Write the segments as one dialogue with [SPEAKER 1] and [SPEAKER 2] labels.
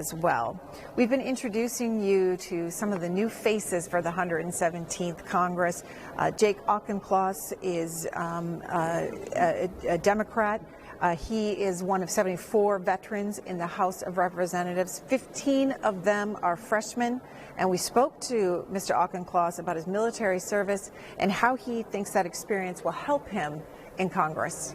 [SPEAKER 1] as well. We've been introducing you to some of the new faces for the 117th Congress. Jake Auchincloss is a Democrat. He is one of 74 veterans in the House of Representatives. 15 of them are freshmen, and we spoke to Mr. Auchincloss about his military service and how he thinks that experience will help him in Congress.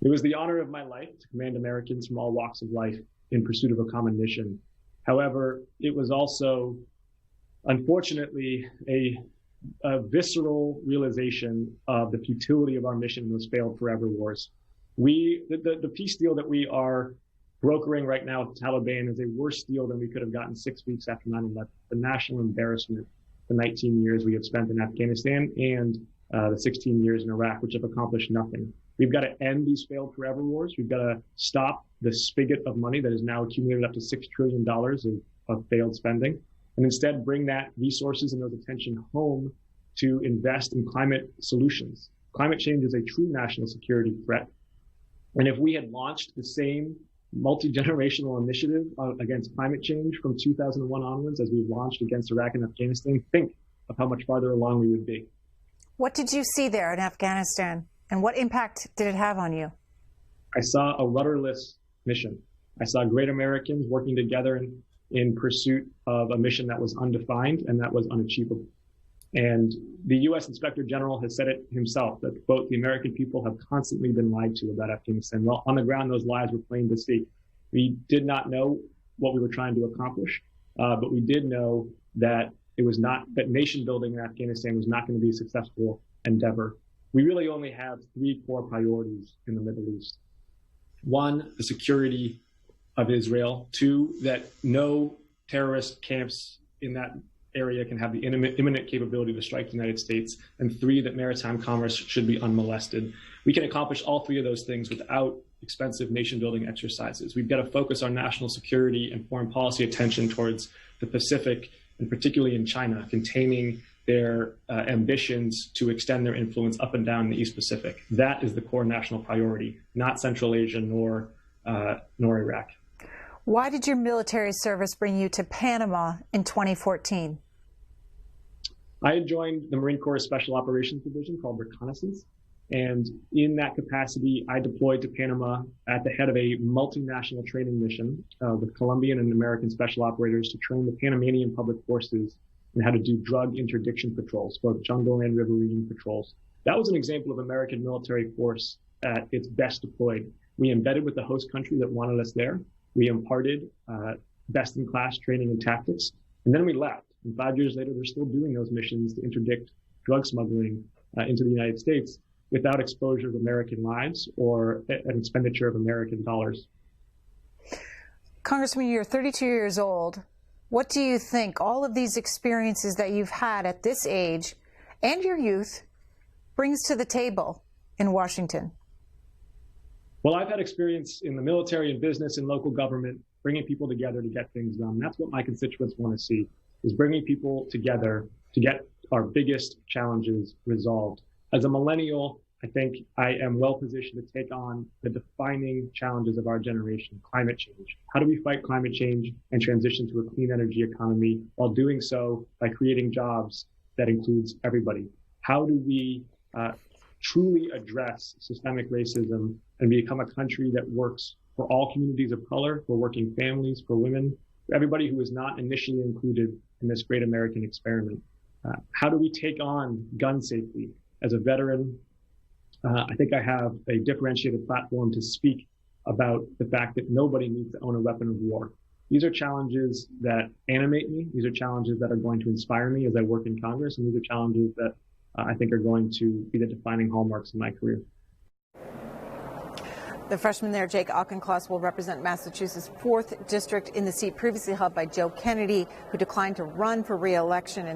[SPEAKER 2] It was the honor of my life to command Americans from all walks of life in pursuit of a common mission. However, it was also, unfortunately, a visceral realization of the futility of our mission in those failed forever wars. The peace deal that we are brokering right now with the Taliban is a worse deal than we could have gotten 6 weeks after 9/11. The national embarrassment, the 19 years we have spent in Afghanistan and the 16 years in Iraq, which have accomplished nothing. We've got to end these failed forever wars. We've got to stop the spigot of money that has now accumulated up to $6 trillion of failed spending, and instead bring that resources and those attention home to invest in climate solutions. Climate change is a true national security threat. And if we had launched the same multi-generational initiative against climate change from 2001 onwards as we've launched against Iraq and Afghanistan, think of how much farther along we would be.
[SPEAKER 1] What did you see there in Afghanistan, and what impact did it have on you?
[SPEAKER 2] I saw a rudderless mission. I saw great Americans working together in pursuit of a mission that was undefined and that was unachievable. And the U.S. Inspector General has said it himself, that, quote, the American people have constantly been lied to about Afghanistan. Well, on the ground, those lies were plain to see. We did not know what we were trying to accomplish, but we did know that that nation building in Afghanistan was not going to be a successful endeavor. We really only have three core priorities in the Middle East. One, the security of Israel. Two, that no terrorist camps in that area can have the imminent capability to strike the United States. And three, that maritime commerce should be unmolested. We can accomplish all three of those things without expensive nation-building exercises. We've got to focus our national security and foreign policy attention towards the Pacific, and particularly in China, containing their ambitions to extend their influence up and down the East Pacific. That is the core national priority, not Central Asia nor Iraq.
[SPEAKER 1] Why did your military service bring you to Panama in 2014?
[SPEAKER 2] I had joined the Marine Corps Special Operations Division called Reconnaissance. And in that capacity, I deployed to Panama at the head of a multinational training mission with Colombian and American special operators to train the Panamanian public forces in how to do drug interdiction patrols, both jungle and riverine patrols. That was an example of American military force at its best deployed. We embedded with the host country that wanted us there. We imparted best-in-class training and tactics, and then we left. And 5 years later, they're still doing those missions to interdict drug smuggling into the United States without exposure of American lives or an expenditure of American dollars.
[SPEAKER 1] Congressman, you're 32 years old. What do you think all of these experiences that you've had at this age and your youth brings to the table in Washington?
[SPEAKER 2] Well, I've had experience in the military and business and local government, bringing people together to get things done. That's what my constituents want to see, is bringing people together to get our biggest challenges resolved. As a millennial, I think I am well positioned to take on the defining challenges of our generation, climate change. How do we fight climate change and transition to a clean energy economy while doing so by creating jobs that includes everybody? How do we truly address systemic racism and become a country that works for all communities of color, for working families, for women, for everybody who is not initially included in this great American experiment? How do we take on gun safety? As a veteran, I think I have a differentiated platform to speak about the fact that nobody needs to own a weapon of war. These are challenges that animate me. These are challenges that are going to inspire me as I work in Congress, and these are challenges that I think are going to be the defining hallmarks of my career.
[SPEAKER 1] The freshman there, Jake Auchincloss, will represent Massachusetts' 4th district in the seat previously held by Joe Kennedy, who declined to run for re-election.